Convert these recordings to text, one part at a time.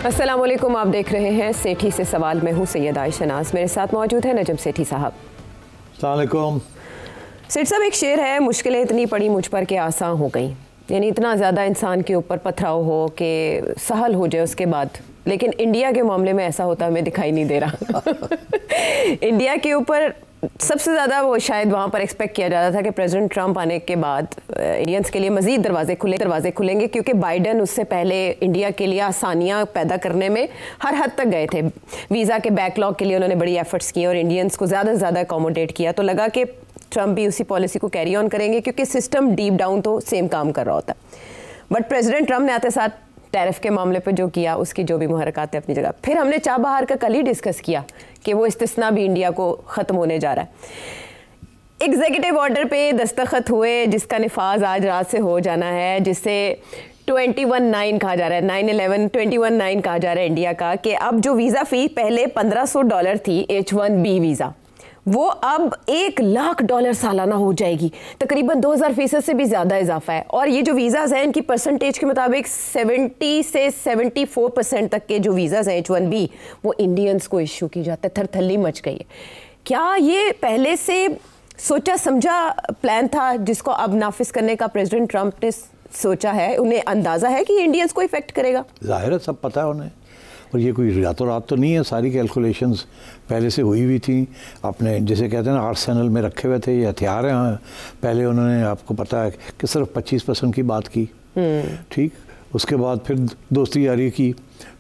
अस्सलाम वालेकुम, आप देख रहे हैं सेठी से सवाल। मैं हूँ सैयद आयशा नाज, मेरे साथ मौजूद है नजम सेठी साहब। अस्सलाम वालेकुम। सेठ साहब, एक शेर है, मुश्किलें इतनी पड़ी मुझ पर के आसान हो गई। यानी इतना ज़्यादा इंसान के ऊपर पथराव हो कि सहल हो जाए उसके बाद, लेकिन इंडिया के मामले में ऐसा होता हमें दिखाई नहीं दे रहा। इंडिया के ऊपर सबसे ज़्यादा वो शायद वहाँ पर एक्सपेक्ट किया जाता था कि प्रेसिडेंट ट्रंप आने के बाद इंडियंस के लिए मज़ीद दरवाजे खुलेंगे, क्योंकि बाइडन उससे पहले इंडिया के लिए आसानियाँ पैदा करने में हर हद तक गए थे। वीज़ा के बैकलॉग के लिए उन्होंने बड़ी एफर्ट्स किए और इंडियंस को ज़्यादा से ज़्यादा अकोमोडेट किया। तो लगा कि ट्रंप भी उसी पॉलिसी को कैरी ऑन करेंगे, क्योंकि सिस्टम डीप डाउन तो सेम काम कर रहा होता है। बट प्रेसिडेंट ट्रंप ने आते साथ टैरिफ के मामले पे जो किया, उसकी जो भी मुहरकात है अपनी जगह। फिर हमने चाबहार का कल ही डिस्कस किया कि वो इस्तिस्ना भी इंडिया को ख़त्म होने जा रहा है। एग्जीक्यूटिव ऑर्डर पे दस्तखत हुए, जिसका निफाज आज रात से हो जाना है, जिससे 21-9 कहा जा रहा है, 9/11 21-9 कहा जा रहा है इंडिया का, कि अब जो वीज़ा फ़ी पहले $1500 थी H1B वीज़ा, वो अब $1,00,000 सालाना हो जाएगी। तकरीबन 2000% से भी ज़्यादा इजाफा है। और ये जो वीज़ाज़ हैं, इनकी परसेंटेज के मुताबिक 70 से 74% तक के जो वीज़ाज़ हैं H1B, वो इंडियंस को इशू की जाता है। थरथल्ली मच गई है। क्या ये पहले से सोचा समझा प्लान था, जिसको अब नाफिज करने का प्रेसिडेंट ट्रंप ने सोचा है? उन्हें अंदाज़ा है कि इंडियंस को इफेक्ट करेगा? ज़ाहिर है, सब पता है उन्हें। और ये कोई रातों रात तो नहीं है, सारी कैलकुलेशंस पहले से हुई हुई थी। अपने जैसे कहते हैं ना, आर्सेनल में रखे हुए थे ये हथियार हैं। पहले उन्होंने, आपको पता है कि सिर्फ 25% की बात की, ठीक। उसके बाद फिर दोस्ती यारी की,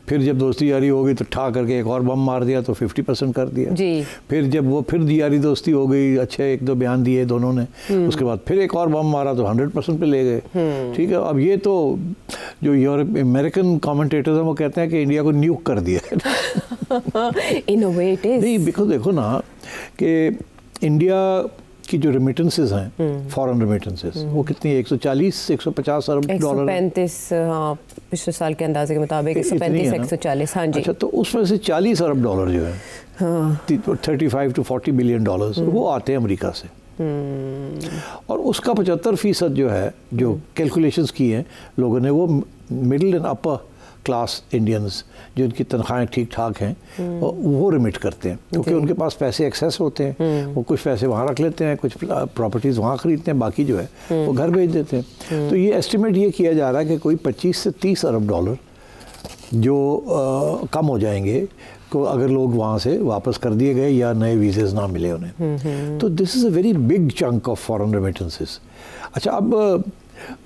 फिर जब दोस्ती यारी हो गई तो ठा करके एक और बम मार दिया, तो 50% कर दिया जी। फिर जब वो फिर यारी दोस्ती हो गई, अच्छे एक दो बयान दिए दोनों ने, उसके बाद फिर एक और बम मारा तो 100% पे ले गए, ठीक है। अब ये तो जो यूरोप अमेरिकन कमेंटेटर्स हैं वो कहते हैं कि इंडिया को न्यूक कर दिया। इन अ वे इट इज। नहीं, बिकॉज देखो ना कि इंडिया की जो रेमिटेंसेस हैं, फॉरेन रेमिटेंसेस, वो कितनी है? 140-150 अरब डॉलर, 135, हाँ, पिछले साल के अंदाजे के मुताबिक 135-140, हाँ जी। अच्छा, तो उसमें से 40 अरब डॉलर जो है, हाँ, 35 to 40 बिलियन डॉलर्स, वो आते हैं अमेरिका से। और उसका 75% जो है, जो कैलकुलेशंस की हैं लोगों ने, वो middle and upper class Indians, जो उनकी तनख्वाहें ठीक ठाक हैं, वो रिमिट करते हैं, क्योंकि उनके पास पैसे एक्सेस होते हैं। वो कुछ पैसे वहाँ रख लेते हैं, कुछ प्रॉपर्टीज़ वहाँ ख़रीदते हैं, बाकी जो है वो घर भेज देते हैं। तो ये एस्टिमेट ये किया जा रहा है कि कोई 25 से 30 अरब डॉलर जो कम हो जाएंगे को, अगर लोग वहाँ से वापस कर दिए गए या नए वीज़ेज़ ना मिले उन्हें। तो this is a very big chunk of foreign remittances. अच्छा, अब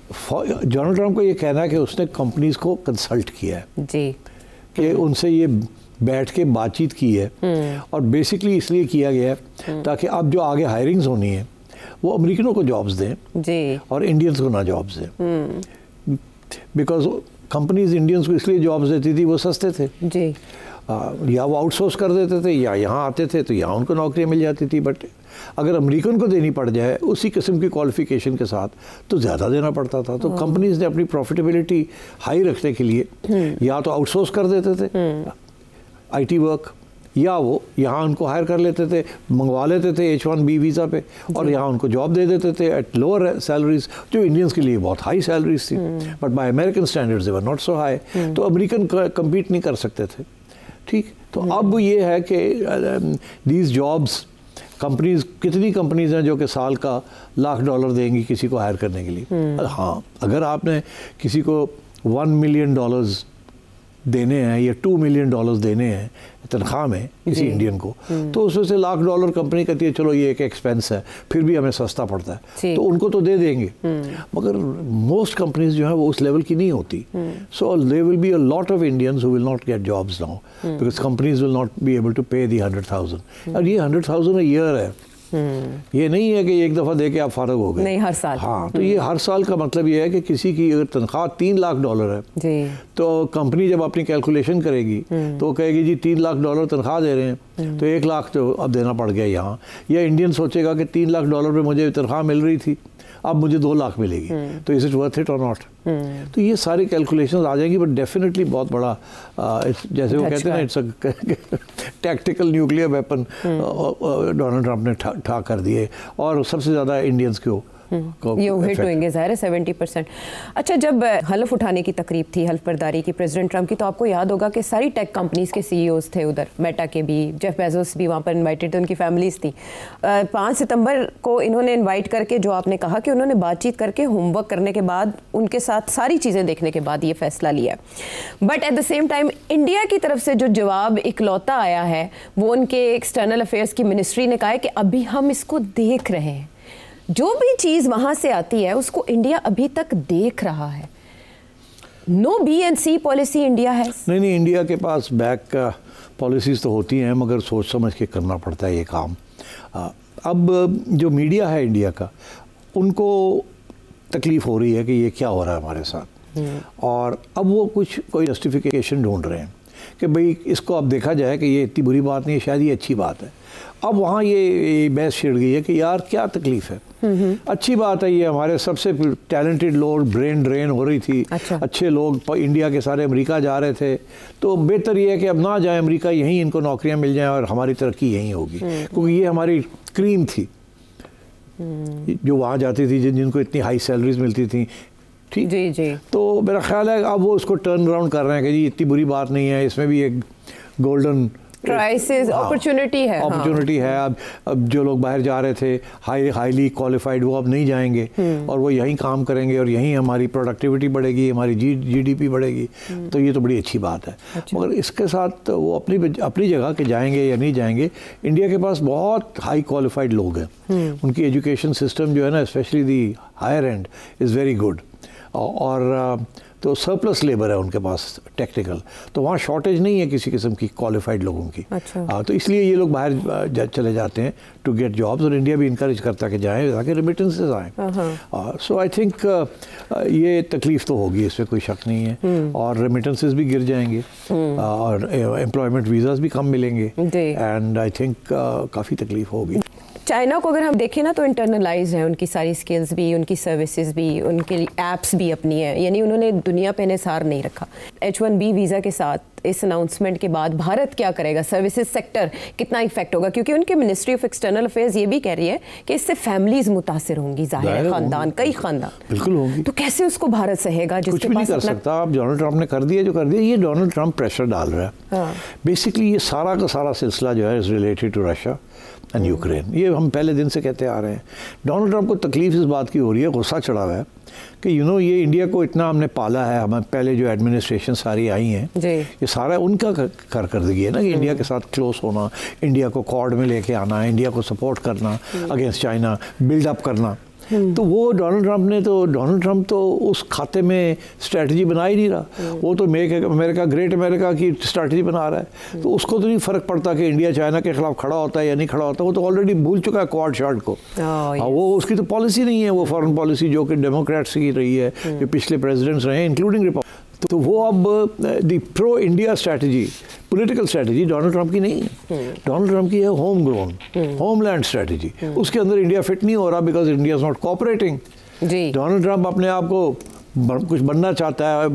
डोनाल्ड ट्रंप का ये कहना है कि उसने कंपनीज़ को कंसल्ट किया है जी, कि उनसे ये बैठ के बातचीत की है, और बेसिकली इसलिए किया गया है ताकि अब जो आगे हायरिंग्स होनी है वो अमेरिकनों को जॉब्स दें जी, और इंडियंस को ना जॉब्स दें। बिकॉज कंपनीज इंडियंस को इसलिए जॉब्स देती थी, वो सस्ते थे जी, या वो आउटसोर्स कर देते थे, या यहाँ आते थे तो यहाँ उनको नौकरियाँ मिल जाती थी। बट अगर अमेरिकन को देनी पड़ जाए उसी किस्म की क्वालिफिकेशन के साथ तो ज़्यादा देना पड़ता था। तो कंपनीज ने अपनी प्रॉफिटेबिलिटी हाई रखने के लिए या तो आउटसोर्स कर देते थे आईटी वर्क, या वो यहाँ उनको हायर कर लेते थे, मंगवा लेते थे H1B वीज़ा पे, और यहाँ उनको जॉब दे देते थे एट लोअर सैलरीज, जो इंडियंस के लिए बहुत हाई सैलरीज थी, but by American standards they were not so high. तो अमेरिकन कम्पीट नहीं कर सकते थे, ठीक। तो अब ये है कि दीज जॉब्स, कंपनीज, कितनी कंपनीज हैं जो कि साल का $1,00,000 देंगी किसी को हायर करने के लिए। हाँ, अगर आपने किसी को $1 मिलियन देने हैं या $2 मिलियन देने हैं तनख्वाह में किसी इंडियन को, तो उसमें से $1,00,000 कंपनी कहती है चलो ये एक एक्सपेंस है, फिर भी हमें सस्ता पड़ता है, तो उनको तो दे देंगे। मगर मोस्ट कंपनीज जो है वो उस लेवल की नहीं होती। So there will be a lot of Indians who will not get jobs now, because companies will not be able to pay the 100,000। और ये 100,000 अ ईयर है, ये नहीं है कि एक दफ़ा दे के आप फारग हो गए, नहीं, हर साल। हाँ, तो ये हर साल का मतलब ये है कि किसी की अगर तनख्वाह $3,00,000 है जी, तो कंपनी जब अपनी कैलकुलेशन करेगी तो कहेगी जी $3,00,000 तनख्वाह दे रहे हैं, तो 1,00,000 तो अब देना पड़ गया यहाँ। या इंडियन सोचेगा कि $3,00,000 पे मुझे तनख्वाह मिल रही थी, अब मुझे 2 लाख मिलेगी, तो इज इट वर्थ इट और नॉट। तो ये सारी कैलकुलेशंस आ जाएंगी, बट डेफिनेटली बहुत बड़ा, जैसे वो कहते हैं ना, it's a tactical nuclear weapon Donald Trump ने ठा कर दिए, और सबसे ज़्यादा इंडियंस को ये हिट होंगे ज़ाहिर है 70%। अच्छा, जब हल्फ उठाने की तकरीब थी, हल्फ बर्दारी की प्रेसिडेंट ट्रंप की, तो आपको याद होगा कि सारी टेक कंपनीज़ के सीईओज़ थे उधर, मेटा के भी, जेफ बेजोस भी वहाँ पर इन्वाइटेड थे, उनकी फैमिलीज़ थी। 5 सितंबर को इन्होंने इन्वाइट करके, जो आपने कहा कि उन्होंने बातचीत करके होमवर्क करने के बाद, उनके साथ सारी चीज़ें देखने के बाद ये फैसला लिया। But at the same time India की तरफ से जो जवाब इकलौता आया है वो उनके एक्सटर्नल अफेयर्स की मिनिस्ट्री ने कहा है कि अभी हम इसको देख रहे हैं। जो भी चीज़ वहाँ से आती है उसको इंडिया अभी तक देख रहा है। नो B&C पॉलिसी इंडिया है। नहीं, इंडिया के पास बैक पॉलिसीज़ तो होती हैं, मगर सोच समझ के करना पड़ता है ये काम। अब जो मीडिया है इंडिया का, उनको तकलीफ़ हो रही है कि ये क्या हो रहा है हमारे साथ, और अब वो कोई जस्टिफिकेशन ढूंढ रहे हैं कि भाई इसको अब देखा जाए कि ये इतनी बुरी बात नहीं है, शायद ये अच्छी बात है। अब वहाँ ये बहस छिड़ गई है कि यार क्या तकलीफ़ है, अच्छी बात है, ये हमारे सबसे टैलेंटेड लोग, ब्रेन ड्रेन हो रही थी। अच्छा। अच्छे लोग इंडिया के सारे अमेरिका जा रहे थे, तो बेहतर ये है कि अब ना जाए अमेरिका, यहीं इनको नौकरियाँ मिल जाएँ और हमारी तरक्की यहीं होगी, क्योंकि ये हमारी क्रीम थी जो वहाँ जाती थी, जिनको इतनी हाई सैलरीज मिलती थी। ठीक जी जी। तो मेरा ख्याल है अब वो उसको टर्न अराउंड कर रहे हैं कि जी इतनी बुरी बात नहीं है, इसमें भी एक गोल्डन क्राइसिस अपॉर्चुनिटी है। अपॉर्चुनिटी है। अब जो लोग बाहर जा रहे थे हाईली क्वालिफाइड, वो अब नहीं जाएंगे और वो यहीं काम करेंगे और यहीं हमारी प्रोडक्टिविटी बढ़ेगी, हमारी जीडीपी बढ़ेगी। तो ये तो बड़ी अच्छी बात है। अच्छा। मगर इसके साथ वो अपनी जगह के जाएंगे या नहीं जाएंगे, इंडिया के पास बहुत हाई क्वालिफाइड लोग हैं। उनकी एजुकेशन सिस्टम जो है ना, specially the higher end, is very good. और तो सरप्लस लेबर है उनके पास टेक्निकल, तो वहाँ शॉर्टेज नहीं है किसी किस्म की क्वालिफाइड लोगों की। अच्छा। तो इसलिए ये लोग बाहर चले जाते हैं टू गेट जॉब्स, और इंडिया भी इंकरेज करता है कि जाएँ ताकि रेमिटेंसेस आएँ। सो आई थिंक ये तकलीफ़ तो होगी, इसमें कोई शक नहीं है, और रेमिटेंसेस भी गिर जाएंगे और एम्प्लॉयमेंट वीज़ाज भी कम मिलेंगे, एंड आई थिंक काफ़ी तकलीफ़ होगी। चाइना को अगर हम देखें ना, तो इंटरनलाइज है उनकी सारी स्किल्स भी, उनकी सर्विसेज भी, उनके एप्स भी अपनी है, यानी उन्होंने दुनिया पे निसार नहीं रखा। H1B वीज़ा के साथ इस अनाउंसमेंट के बाद भारत क्या करेगा, सर्विसेज सेक्टर कितना इफेक्ट होगा, क्योंकि उनके मिनिस्ट्री ऑफ एक्सटर्नल अफेयर्स ये भी कह रही है कि इससे फैमिलीज मुतासिर होंगी, जाहिर है, खानदान, कई खानदान बिल्कुल होंगी। तो कैसे उसको भारत सहेगा? कुछ भी नहीं कर सकता। अब डोनाल्ड ट्रंप ने कर दिया जो कर दिया, ये डोनाल्ड ट्रंप प्रेशर डाल रहा है। बेसिकली ये सारा का सारा सिलसिला जो है is related to Russia and Ukraine. ये हम पहले दिन से कहते आ रहे हैं। डोनाल्ड ट्रंप को तकलीफ इस बात की हो रही है, गुस्सा चढ़ा हुआ है कि ये इंडिया को इतना हमने पाला है, हमें पहले जो एडमिनिस्ट्रेशन सारी आई हैं, ये सारा उनका कारकर्दगी है ना, कि इंडिया के साथ क्लोज होना, इंडिया को कॉर्ड में लेके आना, इंडिया को सपोर्ट करना अगेंस्ट चाइना, बिल्डअप करना। तो वो डोनाल्ड ट्रंप तो उस खाते में स्ट्रेटजी बना ही नहीं रहा। वो तो मेक अमेरिका ग्रेट अमेरिका की स्ट्रेटजी बना रहा है। तो उसको तो नहीं फ़र्क पड़ता कि इंडिया चाइना के खिलाफ खड़ा होता है या नहीं खड़ा होता। वो तो ऑलरेडी भूल चुका है क्वाड शार्ट को। वो उसकी तो पॉलिसी नहीं है, वो फॉरेन पॉलिसी जो कि डेमोक्रेट्स की रही है, जो पिछले प्रेसिडेंट्स रहे हैं, इंक्लूडिंग रिपब्लिक। तो वो अब the pro India strategy, political strategy Donald Trump की नहीं है। डोनाल्ड ट्रंप की है होम ग्रोन, होमलैंड स्ट्रैटेजी। उसके अंदर इंडिया फिट नहीं हो रहा because India is not cooperating. Donald Trump अपने आप को कुछ बनना चाहता है,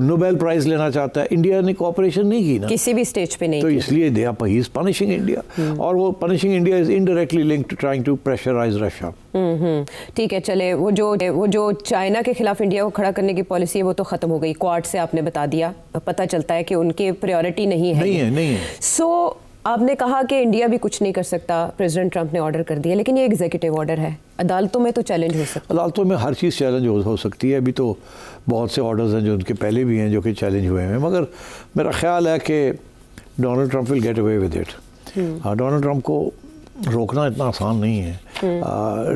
नोबेल प्राइज लेना चाहता है, इंडिया ने कोऑपरेशन नहीं की ना, किसी भी स्टेज पे नहीं। तो इसलिए they are he is punishing India, और वो punishing India is indirectly linked to trying to pressurise Russia. ठीक है, चले वो जो चाइना के खिलाफ इंडिया को खड़ा करने की पॉलिसी है वो तो खत्म हो गई। क्वाड से आपने बता दिया, पता चलता है कि उनके प्रायोरिटी नहीं है। सो आपने कहा कि इंडिया भी कुछ नहीं कर सकता, प्रेसिडेंट ट्रंप ने ऑर्डर कर दिया, लेकिन ये एग्जीक्यूटिव ऑर्डर है, अदालतों में तो चैलेंज हो सकता है। अदालतों में हर चीज़ चैलेंज हो सकती है। अभी तो बहुत से ऑर्डर्स हैं जो उनके पहले भी हैं जो कि चैलेंज हुए हैं, मगर मेरा ख्याल है कि Donald Trump will get away with it. Donald Trump को रोकना इतना आसान नहीं है।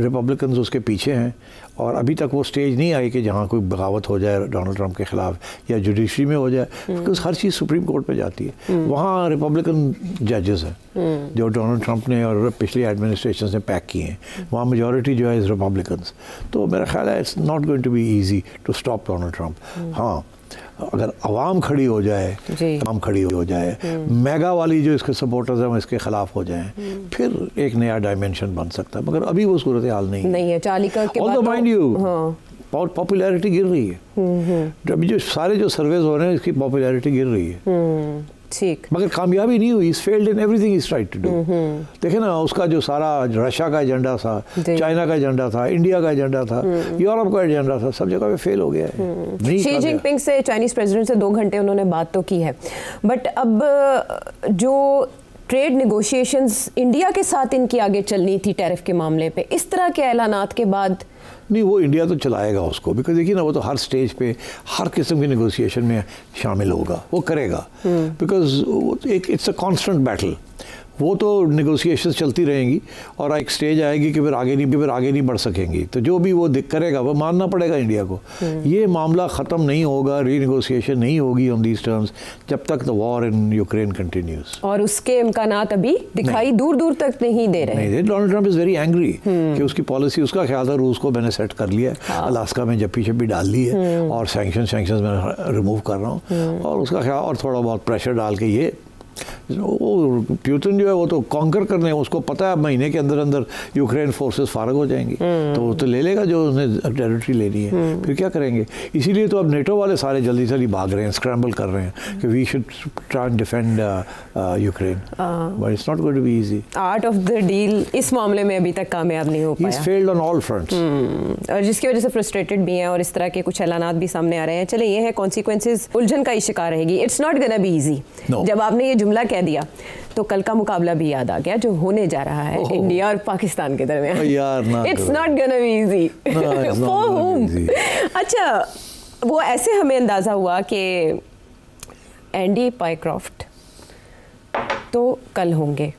रिपब्लिकन्स उसके पीछे हैं, और अभी तक वो स्टेज नहीं आई कि जहाँ कोई बगावत हो जाए डोनाल्ड ट्रंप के ख़िलाफ़ या जुडिशरी में हो जाए, because her cheese supreme court पे जाती है। वहाँ रिपब्लिकन जजेस हैं जो डोनाल्ड ट्रंप ने और पिछली एडमिनिस्ट्रेशन ने पैक किए हैं, वहाँ मेजॉरिटी जो है इज़ रिपब्लिकन्स। तो मेरा ख्याल है it's not going to be easy to stop Donald Trump. हाँ, अगर आवाम खड़ी हो जाए, आवाम खड़ी हो जाए, मेगा वाली जो इसके सपोर्टर्स हैं वो इसके खिलाफ हो जाएं, फिर एक नया डायमेंशन बन सकता है। मगर अभी वो सूरत हाल नहीं है। चालिका के बाद माइंड यू पॉपुलैरिटी गिर रही है। अभी जो सारे जो सर्वेज हो रहे हैं इसकी पॉपुलैरिटी गिर रही है। ठीक, मगर कामयाबी नहीं हुई, failed in everything is tried to do. देखे ना उसका जो सारा रशिया का एजेंडा था, चाइना का एजेंडा था, इंडिया का एजेंडा था, यूरोप का एजेंडा था, सब जगह पे फेल हो गया है। शी जिनपिंग से, चाइनीज प्रेसिडेंट से 2 घंटे उन्होंने बात तो की है, बट अब जो ट्रेड नेगोशिएशंस इंडिया के साथ इनकी आगे चलनी थी टैरिफ के मामले पे, इस तरह के ऐलानात के बाद नहीं, वो इंडिया तो चलाएगा उसको, बिकॉज देखिए ना वो तो हर स्टेज पे हर किस्म की नेगोशिएशन में शामिल होगा, वो करेगा, बिकॉज एक इट्स अ कांस्टेंट बैटल। वो तो नेगोशिएशंस चलती रहेंगी और एक स्टेज आएगी कि फिर आगे नहीं बढ़ सकेंगी, तो जो भी वो करेगा वो मानना पड़ेगा इंडिया को। ये मामला ख़त्म नहीं होगा, रीनेगोशिएशन नहीं होगी ऑन दीज टर्म्स जब तक the war in Ukraine continues, और उसके इम्कानात अभी दिखाई दूर दूर तक नहीं दे रहे हैं। Donald Trump is very angry कि उसकी पॉलिसी, उसका ख्याल था रूस को मैंने सेट कर लिया है, हाँ। अलास्का में जप्पी डाल दी है और सैंक्शंस मैं रिमूव कर रहा हूँ, और उसका ख्याल और थोड़ा बहुत प्रेशर डाल के ये वो प्यूतिन जो है वो तो कॉन्कर करने, उसको पता है महीने के अंदर अंदर यूक्रेन फोर्सेस फारग हो जाएंगी, तो वो तो ले लेगा जो उसने टेरिटरी लेनी है, फिर क्या करेंगे। इसीलिए तो अब नेटो वाले सारे जल्दी जल्दी भाग रहे हैं, स्क्रैम्बल कर रहे हैं कि we should try and defend Ukraine, but it's not going to be easy. Art of the deal इस मामले में अभी तक कामयाब नहीं हो पाया, he is failed on all fronts, और जिसकी वजह से फ्रस्ट्रेटेड भी हैं और इस तरह के कुछ ऐलानात भी सामने आ रहे हैं। चले, ये है कॉन्सिक्वेंसेस, उलझन का ही शिकार रहेगी। It's not gonna be easy. जब आपने ये जुमला कह दिया तो कल का मुकाबला भी याद आ गया जो होने जा रहा है इंडिया और पाकिस्तान के दरमियान। It's not gonna be easy for home. अच्छा, वो ऐसे हमें अंदाजा हुआ कि एंडी पाइक्रॉफ्ट तो कल होंगे,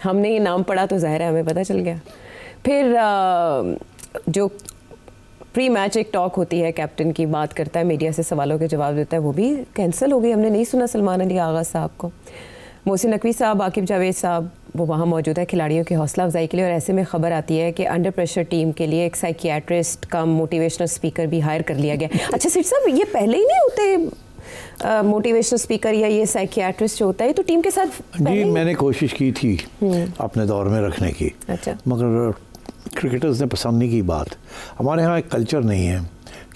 हमने ये नाम पढ़ा तो जाहिर है हमें पता चल गया। फिर जो प्री मैच एक टॉक होती है, कैप्टन की बात करता है, मीडिया से सवालों के जवाब देता है, वो भी कैंसिल हो गई। हमने नहीं सुना सलमान अली आगा साहब को। मोहसिन नकवी साहब, आकिब जावेद साहब वो वहाँ मौजूद है खिलाड़ियों की हौसला अफजाई के लिए, और ऐसे में खबर आती है कि अंडर प्रेशर टीम के लिए एक साइकियाट्रिस्ट का मोटिवेशनल स्पीकर भी हायर कर लिया गया। अच्छा सिट साहब, ये पहले ही नहीं होते मोटिवेशनल स्पीकर या ये साइकियाट्रिस्ट जो होता है, तो टीम के साथ जी मैंने कोशिश की थी अपने दौर में रखने की, अच्छा, मगर क्रिकेटर्स ने पसंद नहीं की बात। हमारे यहाँ एक कल्चर नहीं है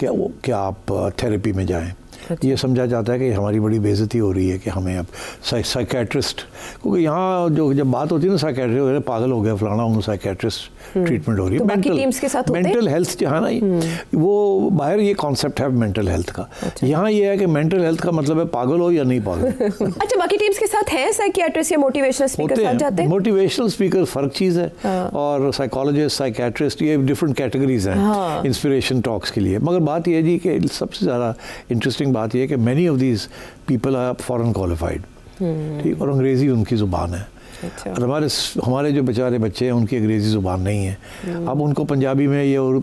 कि आप थेरेपी में जाएं। अच्छा। ये समझा जाता है कि हमारी बड़ी बेइज्जती हो रही है कि हमें अब साइकियाट्रिस्ट, क्योंकि यहाँ जो जब बात होती है ना साइकियाट्रिस्ट वगैरह पागल हो गया फलाना, उनको साइकियाट्रिस्ट ट्रीटमेंट हो रही है। तो टीम्स के साथ मेंटल हेल्थ जो है ना, वो बाहर ये कॉन्सेप्ट है मेंटल हेल्थ का। अच्छा। यहाँ ये है कि मेंटल हेल्थ का मतलब है पागल हो या नहीं पागल। अच्छा, बाकी टीम्स के साथ है साइकियाट्रिस्ट या मोटिवेशनल स्पीकर साथ जाते हैं? मोटिवेशनल स्पीकर फर्क चीज़ है, और साइकोलॉजिस्ट, साइकियाट्रिस्ट ये डिफरेंट कैटेगरीज हैं इंस्पिरेशन टॉक्स के लिए। मगर बात यह है जी कि सबसे ज़्यादा इंटरेस्टिंग बात यह है कि many of these people are foreign qualified, ठीक, और अंग्रेज़ी उनकी ज़ुबान है। अच्छा। और हमारे जो बेचारे बच्चे हैं उनकी अंग्रेज़ी ज़ुबान नहीं है, अब उनको पंजाबी में ये और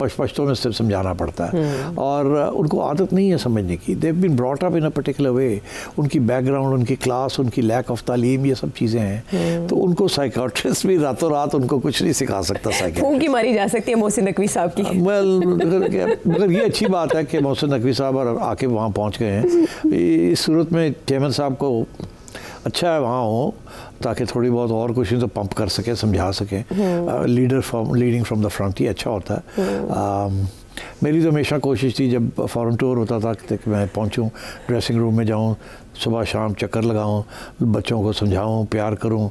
पश्तो में सिर्फ समझाना पड़ता है, और उनको आदत नहीं है समझने की। They have been brought up in a particular way, उनकी बैकग्राउंड, उनकी क्लास, उनकी लैक ऑफ तालीम, ये सब चीज़ें हैं। तो उनको साइकियाट्रिस्ट भी रातों रात उनको कुछ नहीं सिखा सकता। साइकियाट्रिस्ट की मारी जा सकती है मोहसिन नकवी साहब की। मगर ये अच्छी बात है कि मोहसिन नकवी साहब और आके वहाँ पहुँच गए हैं। इस सूरत में चेयरमैन साहब को अच्छा है वहाँ हो, ताकि थोड़ी बहुत और कुछ तो पंप कर सके, समझा सके। लीडिंग फ्रॉम द फ्रंट ही अच्छा होता है। मेरी तो हमेशा कोशिश थी जब फॉरेन टूर होता था कि मैं पहुँचूँ, ड्रेसिंग रूम में जाऊँ, सुबह शाम चक्कर लगाऊँ, बच्चों को समझाऊँ, प्यार करूँ,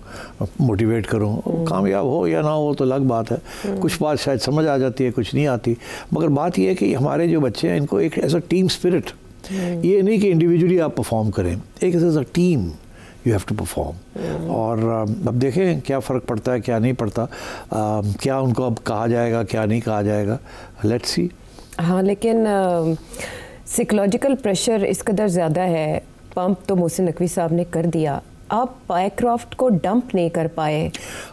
मोटिवेट करूँ। कामयाब हो या ना हो तो अलग बात है, कुछ बात शायद समझ आ जाती है, कुछ नहीं आती। मगर बात यह है कि हमारे जो बच्चे हैं इनको एक ऐसा टीम स्पिरिट, ये नहीं कि इंडिविजुअली आप परफॉर्म करें, एक ऐसा team you have to perform. और अब देखें क्या फ़र्क पड़ता है, क्या नहीं पड़ता, क्या उनको अब कहा जाएगा, क्या नहीं कहा जाएगा, लेट्स सी। हाँ, लेकिन साइकोलॉजिकल प्रेशर इस कदर ज़्यादा है। पंप तो मोहसिन नकवी साहब ने कर दिया, आप पाइक्रॉफ्ट को डंप नहीं कर पाए।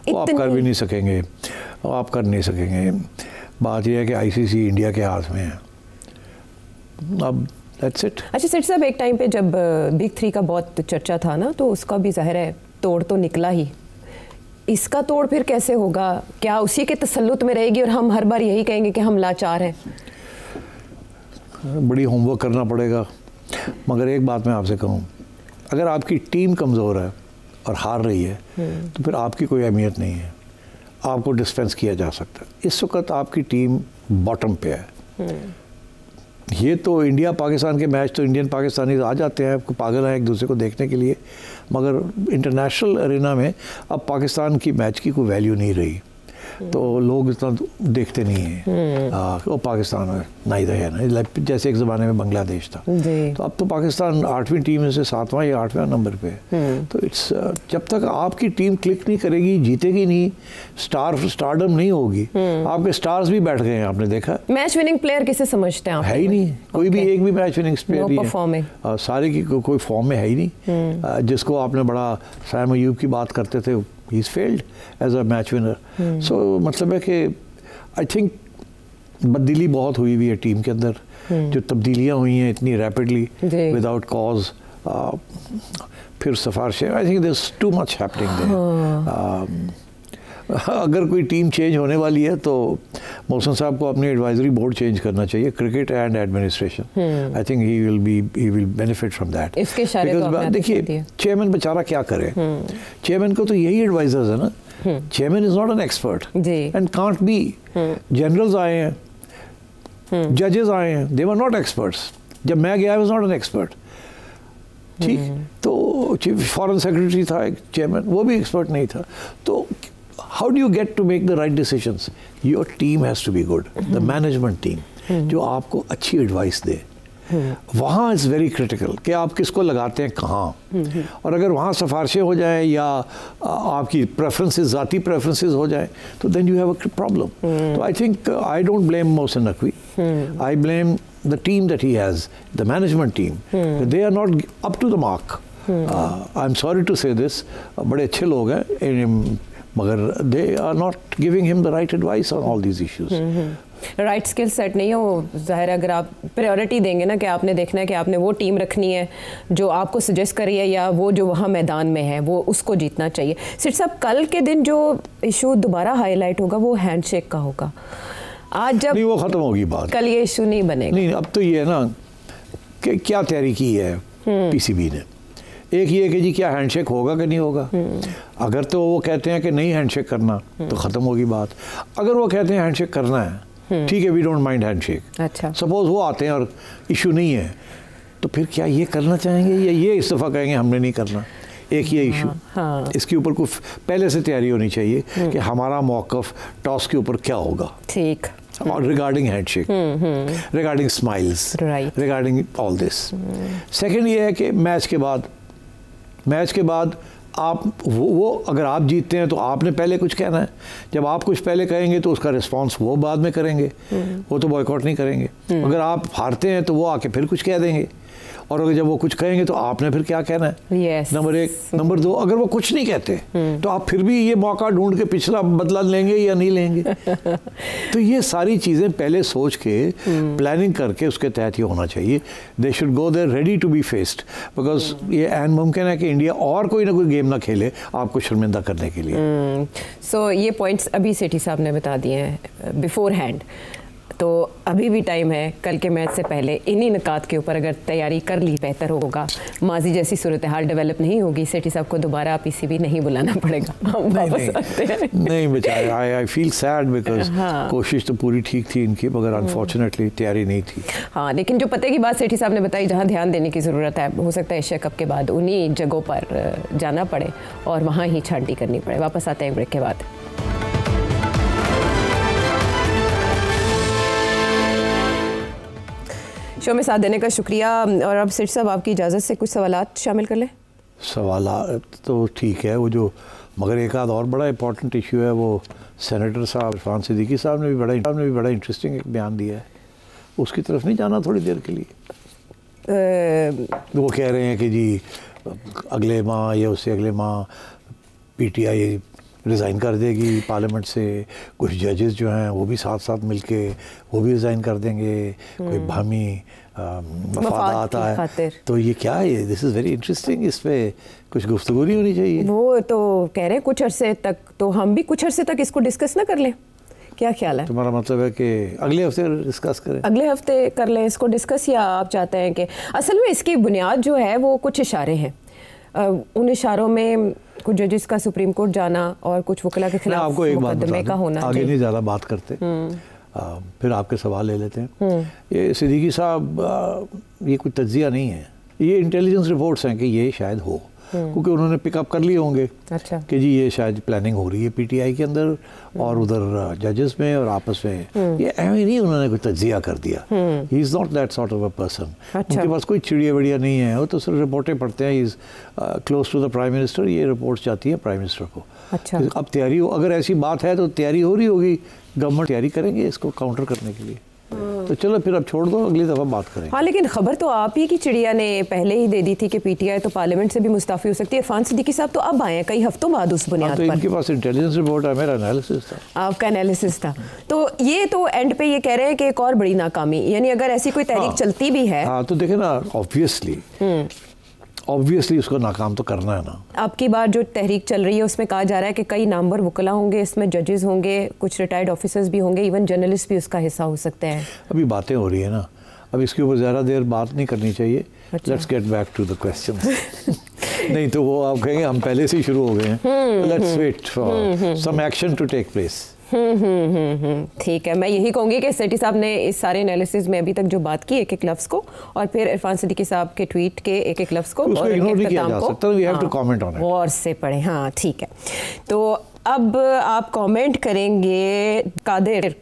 वो आप कर भी नहीं सकेंगे, आप कर नहीं सकेंगे। बात यह है कि आईसीसी इंडिया के हाथ में है अब। That's it. अच्छा सेठ साहब, एक टाइम पे जब बिग 3 का बहुत चर्चा था ना, तो उसका भी ज़ाहिर है तोड़ तो निकला ही। इसका तोड़ फिर कैसे होगा? क्या उसी के तसल्लुत में रहेगी और हम हर बार यही कहेंगे कि हम लाचार हैं? बड़ी होमवर्क करना पड़ेगा। मगर एक बात मैं आपसे कहूँ, अगर आपकी टीम कमज़ोर है और हार रही है तो फिर आपकी कोई अहमियत नहीं है, आपको डिस्पेंस किया जा सकता है। इस वक्त आपकी टीम बॉटम पे है, ये तो इंडिया पाकिस्तान के मैच तो इंडियन पाकिस्तानी आ जाते हैं, पागल हैं एक दूसरे को देखने के लिए, मगर इंटरनेशनल अरेना में अब पाकिस्तान की मैच की कोई वैल्यू नहीं रही, तो लोग इतना देखते नहीं हैं। वो पाकिस्तान है ना, इधर है ना, जैसे एक ज़माने में बांग्लादेश था, तो अब तो पाकिस्तान 8वीं टीम में से 7वां या 8वां नंबर पे। तो इट्स जब तक आपकी टीम क्लिक नहीं करेगी, जीतेगी नहीं, स्टारडम नहीं होगी, आपके स्टार्स भी बैठ गए हैं, आपने देखा। मैच विनिंग प्लेयर किसे समझते हैं आप? है ही नहीं, कोई भी एक भी मैच विनिंग प्लेयर नहीं है, सारे की कोई फॉर्म में है ही नहीं। जिसको आपने बड़ा सैम अयूब की बात करते थे, he is failed as a match winner. So मतलब है कि आई थिंक बदली बहुत हुई हुई है टीम के अंदर, जो तब्दीलियाँ हुई हैं इतनी रैपिडली विदाउट कॉज, फिर सिफारिशें, I think this too much happening there. अगर कोई टीम चेंज होने वाली है तो मोहसिन साहब को अपनी एडवाइजरी बोर्ड चेंज करना चाहिए, cricket and administration. I think he will benefit from that. Because देखिए चेयरमैन बेचारा क्या करे, चेयरमैन को तो यही एडवाइजर्स है ना, chairman is not an expert and can't be. Generals आए हैं, जजेस आए हैं, दे वर नॉट एक्सपर्ट्स। जब मैं गया, I was not an expert, ठीक। तो फॉरेन सेक्रेटरी था एक चेयरमैन, वो भी एक्सपर्ट नहीं था। तो how do you get to make the right decisions? Your team has to be good, the management team, जो आपको अच्छी एडवाइस दे। वहाँ इज़ वेरी क्रिटिकल कि आप किसको लगाते हैं कहाँ, और अगर वहाँ सिफारिशें हो जाएं या आपकी प्रेफरेंसेस, ज़ाती प्रेफरेंसेस हो जाएं, तो then you have a problem. तो I think I don't blame Mohsin Naqvi, I blame the team that he has, the management team, they are not up to the mark. I am sorry to say this, बड़े अच्छे लोग हैं, मगर they are not giving him the right advice on all these issues. Right skill set नहीं है वो, जाहिर है। अगर आप प्रायोरिटी देंगे ना कि आपने देखना है कि आपने वो टीम रखनी है जो आपको सजेस्ट करी है, या वो जो वहाँ मैदान में है वो उसको जीतना चाहिए। सिर्फ साहब, कल के दिन जो इशू दोबारा हाईलाइट होगा वो हैंडशेक का होगा। आज जब नहीं, वो ख़त्म होगी बात, कल ये इशू नहीं बनेगा। नहीं, अब तो ये है ना कि क्या तैयारी की है पीसीबी ने। एक ये कि जी क्या हैंडशेक होगा कि नहीं होगा। अगर तो वो कहते हैं कि नहीं हैंडशेक करना, तो ख़त्म होगी बात। अगर वो कहते हैं हैंडशेक करना है, ठीक है, वी डोंट माइंड हैंडशेक। अच्छा, सपोज वो आते हैं और इशू नहीं है, तो फिर क्या ये करना चाहेंगे या ये इस्तीफा कहेंगे हमने नहीं करना। एक ये इशू, इसके ऊपर कुछ पहले से तैयारी होनी चाहिए कि हमारा मौक़िफ़ टॉस के ऊपर क्या होगा, ठीक, और regarding handshake, regarding smiles, regarding all this. Second ये है कि मैच के बाद आप वो अगर आप जीतते हैं तो आपने पहले कुछ कहना है। जब आप कुछ पहले कहेंगे तो उसका रिस्पांस वो बाद में करेंगे, वो तो बॉयकॉट नहीं करेंगे। अगर आप हारते हैं तो वो आके फिर कुछ कह देंगे, और अगर जब वो कुछ कहेंगे तो आपने फिर क्या कहना है। नंबर एक। नंबर दो, अगर वो कुछ नहीं कहते तो आप फिर भी ये मौका ढूंढ के पिछला बदला लेंगे या नहीं लेंगे। तो ये सारी चीज़ें पहले सोच के प्लानिंग करके उसके तहत ये होना चाहिए। They should go there ready to be faced, because ये एन मुमकिन है कि इंडिया और कोई ना कोई गेम ना खेले आपको शर्मिंदा करने के लिए। सो ये पॉइंट्स अभी सेठी साहब ने बता दिए हैं बिफोर हैंड, तो अभी भी टाइम है। कल के मैच से पहले इन्हीं निकात के ऊपर अगर तैयारी कर ली बेहतर होगा। माजी जैसी सूरत हाल डेवलप नहीं होगी, सेठी साहब को दोबारा पीसीबी नहीं बुलाना पड़ेगा। नहीं बेचारे, आई फील सैड बिकॉज कोशिश तो पूरी ठीक थी इनकी, मगर अनफॉर्चुनेटली तैयारी नहीं थी। हाँ, लेकिन जो पते की बात सेठी साहब ने बताई, जहाँ ध्यान देने की ज़रूरत है, हो सकता है एशिया कप के बाद उन्हीं जगहों पर जाना पड़े और वहाँ ही छांटी करनी पड़े। वापस आते हैं ब्रेक के बाद। शो में साथ देने का शुक्रिया। और अब सेठ साहब आपकी इजाज़त से कुछ सवालात शामिल कर लें। सवालात तो ठीक है, वो जो मगर एक आध और बड़ा इंपॉर्टेंट इशू है, वो सेनेटर साहब इरफान सिद्दीकी साहब ने भी बड़ा इंटरेस्टिंग एक बयान दिया है। उसकी तरफ नहीं जाना थोड़ी देर के लिए। वो कह रहे हैं कि जी अगले माह या उससे अगले माह पीटीआई रिज़ाइन कर देगी पार्लियामेंट से, कुछ जजेस जो हैं वो भी साथ साथ मिलके वो भी रिज़ाइन कर देंगे, कोई बाहमी मफादात है। तो ये क्या है? This is very interesting. इस पर कुछ गुफ्तगू नहीं होनी चाहिए? वो तो कह रहे हैं कुछ अरसे तक, तो हम भी कुछ अरसे तक इसको डिस्कस ना कर लें। क्या ख्याल है? तुम्हारा मतलब है कि अगले हफ्ते डिस्कस करें? अगले हफ्ते कर लें इसको डिस्कस, या आप चाहते हैं कि असल में इसकी बुनियाद जो है वो कुछ इशारे हैं। उन इशारों में कुछ जजेस का सुप्रीम कोर्ट जाना और कुछ वकला के खिलाफ आपको एक बात मुकदमे का होना। आगे नहीं ज़्यादा बात करते। फिर आपके सवाल ले लेते हैं। ये सिद्दीकी साहब, ये कोई तज्जिया नहीं है, ये इंटेलिजेंस रिपोर्ट्स हैं कि ये शायद हो, क्योंकि उन्होंने पिकअप कर लिए होंगे अच्छा कि जी ये शायद प्लानिंग हो रही है पीटीआई के अंदर और उधर जजेस में और आपस में। ये ऐਵੇਂ नहीं उन्होंने कोई तज्जिया कर दिया। He is not that sort of a person. उनके पास कोई चिड़िया विड़िया नहीं है, वो तो सिर्फ रिपोर्टें पढ़ते हैं। He is close to the prime minister, ये रिपोर्ट्स जाती है प्राइम मिनिस्टर को। अच्छा अब तैयारी हो, अगर ऐसी बात है तो तैयारी हो रही होगी, गवर्नमेंट तैयारी करेंगे इसको काउंटर करने के लिए। तो चलो फिर अब छोड़ दो, अगली दफ़ा बात करेंगे। हाँ, लेकिन खबर तो आप ही की चिड़िया ने पहले ही दे दी थी कि पीटीआई तो पार्लियामेंट से भी मुस्ताफ़ी हो सकती है। इरफान सिद्दीकी साहब तो अब आए हैं कई हफ्तों बाद उस बुनियाद तो पर। इनके पास इंटेलिजेंस रिपोर्ट है, मेरा एनालिसिस था। आपका एनालिसिस था। तो ये तो एंड पे ये कह रहे हैं कि एक और बड़ी नाकामी, यानी अगर ऐसी कोई तहरीक चलती भी है। हाँ तो देखे ना, ऑब्वियसली उसको नाकाम तो करना है ना। अब की बार जो तहरीक चल रही है उसमें कहा जा रहा है कि कई नामवर वकला होंगे, इसमें जजेस होंगे, कुछ रिटायर्ड ऑफिसर्स भी होंगे, इवन जर्नलिस्ट भी उसका हिस्सा हो सकते हैं। अभी बातें हो रही है ना, अब इसके ऊपर ज़्यादा देर बात नहीं करनी चाहिए। Let's get back to the question. नहीं तो वो आप कहेंगे हम पहले से ही शुरू हो गए हैं। Let's wait for some action to take place. ठीक है, मैं यही कहूँगी कि सेठी साहब ने इस सारे एनालिसिस में अभी तक जो बात की एक एक लफ्ज़ को, और फिर इरफान सिद्दीकी साहब के ट्वीट के एक एक लफ्ज़ को और गौर से पढ़ें। हाँ ठीक है, तो अब आप कमेंट करेंगे कादिर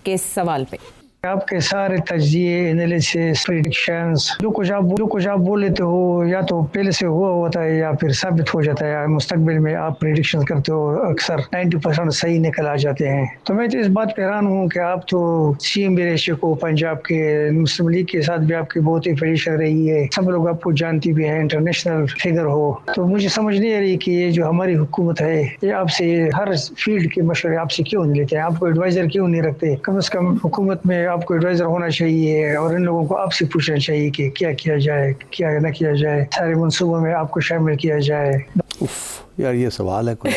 के सवाल पे। आपके सारे तज्जिए, एनालिसिस, प्रेडिक्शंस, जो कुछ आप बोल लेते हो या तो पहले से हुआ होता है या फिर साबित हो जाता है। मुस्तकबिल में आप प्रेडिक्शंस करते हो, अक्सर 90% सही निकल आ जाते हैं। तो मैं तो इस बात पे हैरान हूँ कि आप तो सीएम भी रह चुके हो, पंजाब के मुस्लिम लीग के साथ भी आपकी बहुत ही एफिलिएशन रही है, सब लोग आपको जानती भी है, इंटरनेशनल फिगर हो। तो मुझे समझ नहीं आ रही कि ये जो हमारी हुकूमत है ये आपसे हर फील्ड के मशवरे आपसे क्यों नहीं लेते हैं, आपको एडवाइजर क्यों नहीं रखते। कम से कम हुकूमत में आपको एडवाइजर होना चाहिए और इन लोगों को आपसे पूछना चाहिए कि क्या किया जाए, क्या न किया जाए, सारे मंसूबों में आपको शामिल किया जाए। उफ यार, ये सवाल है कोई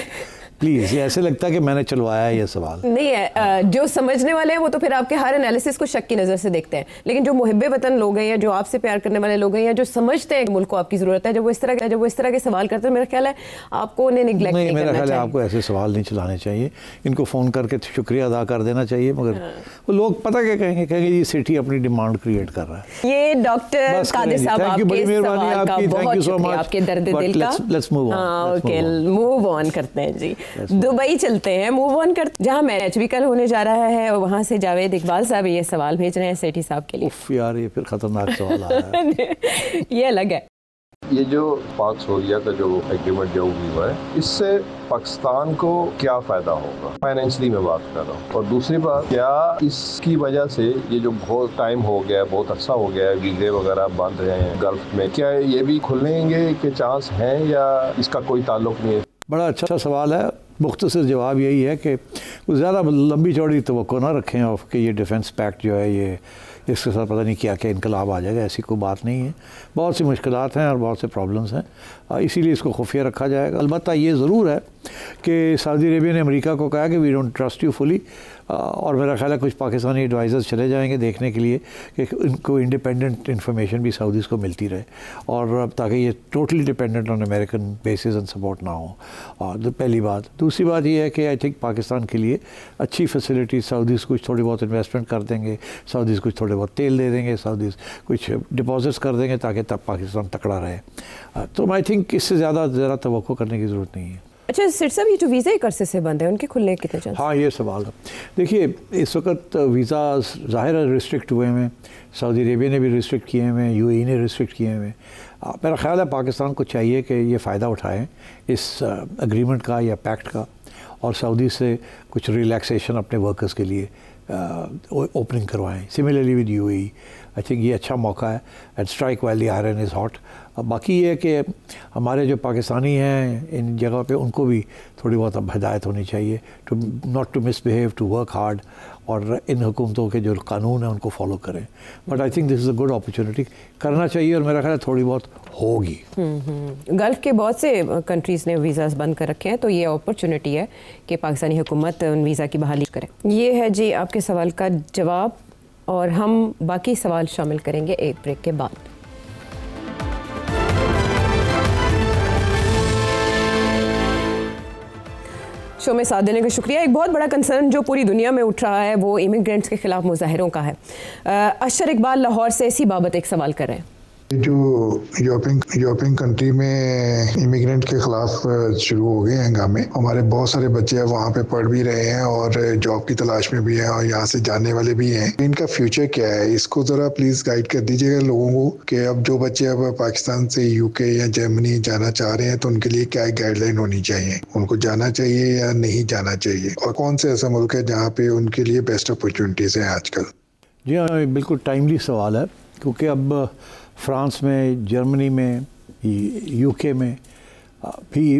प्लीज़, ये ऐसे लगता है कि मैंने चलवाया है ये सवाल। नहीं है, जो समझने वाले हैं वो तो फिर आपके हर एनालिसिस को शक की नज़र से देखते हैं, लेकिन जो मुहिब्बे वतन लोग हैं या जो आपसे प्यार करने वाले लोग हैं या जो समझते हैं कि मुल्क को आपकी ज़रूरत है, जब वो इस तरह के सवाल करते हैं, मेरा ख्याल है आपको उन्हें निगलेक्ट नहीं करना चाहिए। मेरा ख्याल है आपको ऐसे सवाल नहीं चलाने चाहिए, इनको फ़ोन करके शुक्रिया अदा कर देना चाहिए। मगर वो लोग पता क्या कहेंगे ये सिटी अपनी डिमांड क्रिएट कर रहा है। ये डॉक्टर कादिर साहब आपके सवाल का बहुत शुक्रिया, आपके दर्द दिल का। ओके, मूव ऑन करते हैं जी, दुबई चलते हैं, मूव ऑन करते, जहां मैच भी कल होने जा रहा है, वहां से जावेद इकबाल साहब ये सवाल भेज रहे हैं सेठी साहब के लिए। उफ यार, ये फिर खतरनाक सवाल आया है। ये अलग है। ये जो पाक सऊदीया का जो एग्रीमेंट जो हुआ है, इससे पाकिस्तान को क्या फ़ायदा होगा, फाइनेंशियली मैं बात कर रहा हूँ। और दूसरी बात, क्या इसकी वजह से ये जो बहुत टाइम हो गया, बहुत अर्सा हो गया है, वीज़े वगैरह बंद रहे हैं गल्फ में, क्या ये भी खुलेंगे के चांस हैं या इसका कोई ताल्लुक नहीं है? बड़ा अच्छा सवाल है। मुख्तसर जवाब यही है कि ज़्यादा लंबी चौड़ी तवक्को ना रखें और कि ये डिफेंस पैक्ट जो है ये इसके साथ पता नहीं क्या क्या इनकलाब आ जाएगा, ऐसी कोई बात नहीं है। बहुत सी मुश्किलात हैं और बहुत से प्रॉब्लम्स हैं, इसीलिए इसको खुफिया रखा जाएगा। अलबत्ता ये ज़रूर है कि सऊदी अरेबिया ने अमेरिका को कहा कि we don't trust you fully, और मेरा ख्याल है कुछ पाकिस्तानी एडवाइज़र्स चले जाएंगे देखने के लिए कि इनको इंडिपेंडेंट इन्फॉर्मेशन भी सऊदीज़ को मिलती रहे, और ताकि ये totally dependent on American basis and support ना हो। और तो पहली बात। दूसरी बात ये है कि आई थिंक पाकिस्तान के लिए अच्छी फैसिलिटी, सऊदीज़ कुछ थोड़ी बहुत इन्वेस्टमेंट कर देंगे, सऊदीज़ कुछ थोड़े बहुत तेल दे देंगे, सऊदीज़ कुछ डिपॉजिट्स कर देंगे ताकि तब पाकिस्तान तकड़ा रहे। तो आई थिंक इससे ज़्यादा तवक्को करने की ज़रूरत नहीं है। अच्छा सिर साहब, ये जो वीज़ा एक अरसे से बंद है, उनके खुलने के कितने चांस? हाँ, ये सवाल है। देखिए, इस वक्त वीज़ा ज़ाहिर है रिस्ट्रिक्ट हुए हैं, सऊदी अरेबिया ने भी रिस्ट्रिक्ट किए हैं, यूएई ने रिस्ट्रिक्ट किए हैं। मेरा ख्याल है पाकिस्तान को चाहिए कि ये फ़ायदा उठाएं इस एग्रीमेंट का या पैक्ट का, और सऊदी से कुछ रिलैक्सेशन अपने वर्कर्स के लिए ओपनिंग करवाएं। Similarly with UAE, I think ये अच्छा मौका है, and strike while the iron is hot. बाकी ये है कि हमारे जो पाकिस्तानी हैं इन जगह पे, उनको भी थोड़ी बहुत अब हिदायत होनी चाहिए to not to misbehave, to work hard, और इन हुकूमतों के जो कानून हैं उनको फॉलो करें। But I think this is a good opportunity, करना चाहिए, और मेरा ख्याल है थोड़ी बहुत होगी। गल्फ़ के बहुत से कंट्रीज़ ने वीज़ास बंद कर रखे हैं, तो ये अपॉर्चुनिटी है कि पाकिस्तानी हुकूमत उन वीज़ा की बहाली करे। ये है जी आपके सवाल का जवाब, और हम बाकी सवाल शामिल करेंगे एक ब्रेक के बाद। शो में साथ देने का शुक्रिया। एक बहुत बड़ा कंसर्न जो पूरी दुनिया में उठ रहा है वो इमिग्रेंट्स के खिलाफ मुजाहिरों का है। अशर इकबाल लाहौर से इसी बाबत एक सवाल कर रहे हैं। जो यूरोपियन कंट्री में इमिग्रेंट के खिलाफ शुरू हो गए हैं हंगामे। हमारे बहुत सारे बच्चे हैं वहाँ पे पढ़ भी रहे हैं और जॉब की तलाश में भी हैं और यहाँ से जाने वाले भी हैं। इनका फ्यूचर क्या है, इसको ज़रा प्लीज़ गाइड कर दीजिएगा लोगों को कि अब जो बच्चे अब पाकिस्तान से यूके या जर्मनी जाना चाह रहे हैं तो उनके लिए क्या गाइडलाइन होनी चाहिए, उनको जाना चाहिए या नहीं जाना चाहिए, और कौन से ऐसा मुल्क है जहाँ पे उनके लिए बेस्ट अपॉर्चुनिटीज़ हैं आजकल। जी हाँ, बिल्कुल टाइमली सवाल है क्योंकि अब फ्रांस में, जर्मनी में, यूके में भी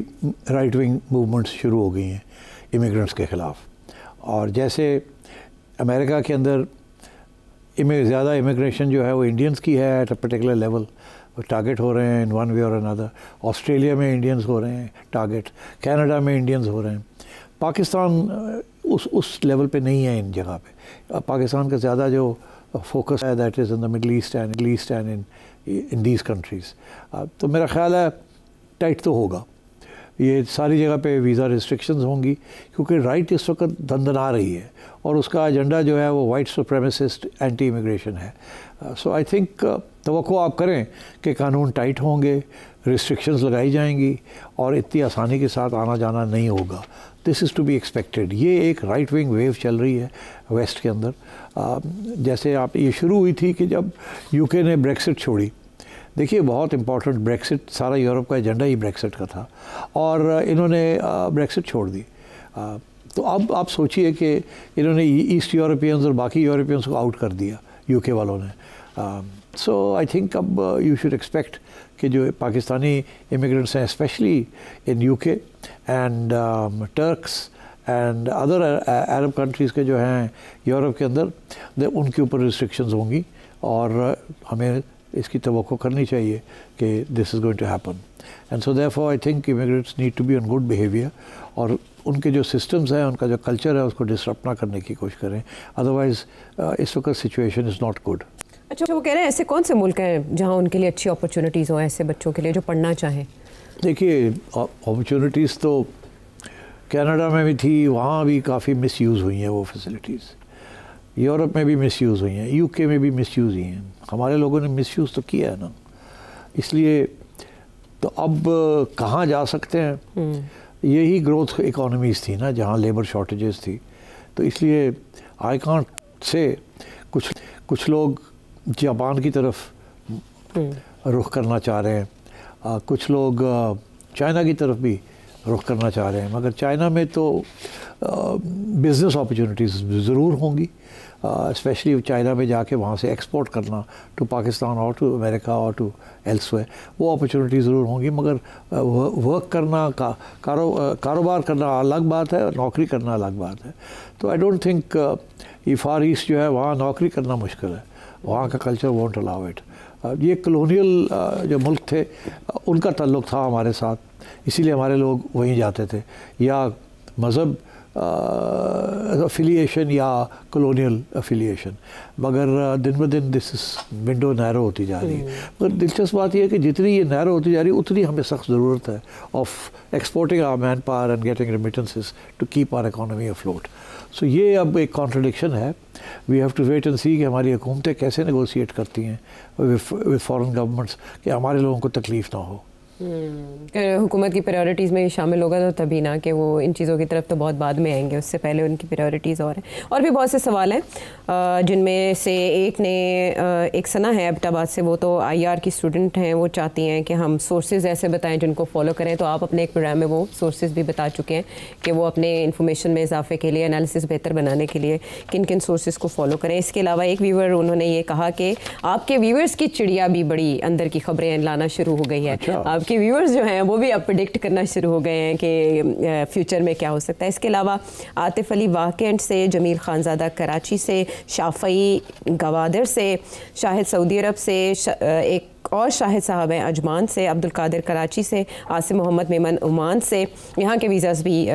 राइट विंग मूवमेंट्स शुरू हो गई हैं इमिग्रेंट्स के ख़िलाफ़। और जैसे अमेरिका के अंदर ज़्यादा इमिग्रेशन जो है वो इंडियंस की है at a particular level, target हो रहे हैं इन वन वे और अनदर। ऑस्ट्रेलिया में इंडियंस हो रहे हैं टारगेट, कनाडा में इंडियंस हो रहे हैं। पाकिस्तान उस लेवल पे नहीं है इन जगह पे। पाकिस्तान का ज़्यादा जो फोकस है that is in the middle east and in these countries. तो मेरा ख्याल है टाइट तो होगा, ये सारी जगह पे वीज़ा रिस्ट्रिक्शंस होंगी क्योंकि राइट इस वक्त दंदना रही है और उसका एजेंडा जो है वो वाइट सुप्रेमेसिस्ट एंटी इमिग्रेशन है। सो आई थिंक तवक्को आप करें कि कानून टाइट होंगे, रिस्ट्रिक्शंस लगाई जाएंगी और इतनी आसानी के साथ आना जाना नहीं होगा। This is to be expected. ये एक राइट विंग वेव चल रही है वेस्ट के अंदर। जैसे आप ये शुरू हुई थी कि जब यूके ने ब्रेक्सिट छोड़ी। देखिए बहुत इंपॉर्टेंट ब्रेक्सिट, सारा यूरोप का एजेंडा ही ब्रेक्सिट का था और इन्होंने ब्रेक्सिट छोड़ दी। तो अब आप सोचिए कि इन्होंने ईस्ट यूरोपियंस और बाकी यूरोपियंस को आउट कर दिया यूके वालों ने। सो आई थिंक अब यू शुड एक्सपेक्ट कि जो पाकिस्तानी इमिग्रेंट्स हैं specially in UK and Turks and other Arab countries के जो हैं यूरोप के अंदर, उनके ऊपर रिस्ट्रिक्शंस होंगी और हमें इसकी तवक्को करनी चाहिए कि this is going to happen. And so therefore I think immigrants need to be on good behaviour और उनके जो सिस्टम्स हैं, उनका जो कल्चर है उसको डिसरप्ट ना करने की कोशिश करें। अदरवाइज़ इस वक्त सिचुएशन इज़ नॉट गुड। अच्छा, वो कह रहे हैं ऐसे कौन से मुल्क हैं जहाँ उनके लिए अच्छी अपॉर्चुनिटीज़ हो ऐसे बच्चों के लिए जो पढ़ना चाहें? देखिए अपॉर्चुनिटीज़ तो कनाडा में भी थी, वहाँ भी काफ़ी मिसयूज़ हुई हैं वो फैसिलिटीज़। यूरोप में भी मिसयूज़ हुई हैं, यूके में भी मिसयूज़ हुई हैं। हमारे लोगों ने मिसयूज़ तो किया है ना, इसलिए तो अब कहाँ जा सकते हैं? यही ग्रोथ इकोनॉमीज़ थी ना जहाँ लेबर शॉर्टेजेस थी। तो इसलिए आई कांट से कुछ लोग जापान की तरफ रुख करना चाह रहे हैं, कुछ लोग चाइना की तरफ भी रुख करना चाह रहे हैं, मगर चाइना में तो बिज़नेस अपॉर्चुनिटीज़ ज़रूर होंगी, स्पेशली चाइना में जाके वहाँ से एक्सपोर्ट करना टू पाकिस्तान और टू अमेरिका और टू एल्सवेयर, वो अपॉर्चुनिटी ज़रूर होंगी। मगर वर्क करना, कारोबार करना अलग बात है, नौकरी करना अलग बात है। तो आई डोंट थिंक ये फार ईस्ट जो है वहाँ नौकरी करना मुश्किल है, वहाँ का कल्चर वोंट अलाउ इट। ये कॉलोनियल जो मुल्क थे उनका ताल्लुक़ था हमारे साथ, इसीलिए हमारे लोग वहीं जाते थे, या मज़हब अफिलिएशन या कॉलोनियल अफिलिएशन। मगर दिन ब दिन दिस विंडो नैरो होती जा रही है। मगर दिलचस्प बात यह है कि जितनी ये नैरो होती जा रही है उतनी हमें सख्त ज़रूरत है of exporting our manpower and getting remittances to keep our economy afloat. So ये अब एक कॉन्ट्रडिक्शन है। We have to wait and see कि हमारी हुकूमतें कैसे नेगोशिएट करती हैं विद फॉरेन गवर्नमेंट्स कि हमारे लोगों को तकलीफ़ ना हो। हुकूमत की प्रायोरिटीज़ में शामिल होगा तो तभी ना, कि वो इन चीज़ों की तरफ तो बहुत बाद में आएंगे, उससे पहले उनकी प्रायोरिटीज़ और हैं। और भी बहुत से सवाल हैं जिनमें से एक ने एक सना है एबटाबाद से, वो तो IR की स्टूडेंट हैं, वो चाहती हैं कि हम सोर्सेज ऐसे बताएं जिनको फॉलो करें। तो आप अपने एक प्रोग्राम में वो सोर्सेज भी बता चुके हैं कि वो अपने इन्फॉर्मेशन में इजाफे के लिए, एनालिसिस बेहतर बनाने के लिए किन किन सोर्सेज को फॉलो करें। इसके अलावा एक व्यूवर उन्होंने ये कहा कि आपके व्यूवर्स की चिड़िया भी बड़ी अंदर की खबरें लाना शुरू हो गई है। आपके व्यूअर्स जो हैं वो भी अब प्रेडिक्ट करना शुरू हो गए हैं कि फ्यूचर में क्या हो सकता है। इसके अलावा आतिफ अली वाकेंट से, जमील खानज़ादा कराची से, शाफई गवादर से, शाहिद सऊदी अरब से, एक एक और शाहिद साहब हैं अजमान से, अब्दुल कादिर कराची से, आसिम मोहम्मद मेमन ओमान से, यहाँ के वीज़ाज़ भी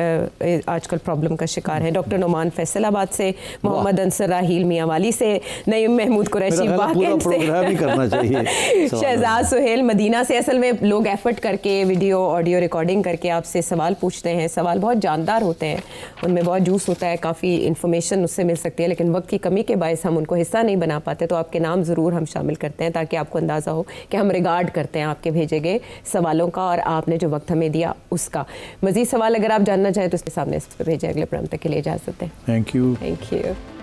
आजकल प्रॉब्लम का शिकार हैं, डॉक्टर नोमान फैसलाबाद से, मोहम्मद अंसर राहील मियांवाली से, नईम महमूद कुरैशी वाकई से, शहजाद सुहेल मदीना से। असल में लोग एफर्ट करके वीडियो ऑडियो रिकॉर्डिंग करके आपसे सवाल पूछते हैं, सवाल बहुत जानदार होते हैं, उनमें बहुत जूस होता है, काफ़ी इन्फॉर्मेशन उससे मिल सकती है, लेकिन वक्त की कमी के बायस हम उनको हिस्सा नहीं बना पाते। तो आपके नाम ज़रूर हम शामिल करते हैं ताकि आपको अंदाज़ा हो कि हम रिगार्ड करते हैं आपके भेजे गए सवालों का और आपने जो वक्त हमें दिया उसका। मज़ीद सवाल अगर आप जानना चाहें तो उसके सामने इस पर भेजें। अगले प्रोग्राम तक के लिए इजाज़त दें। Thank you. Thank you.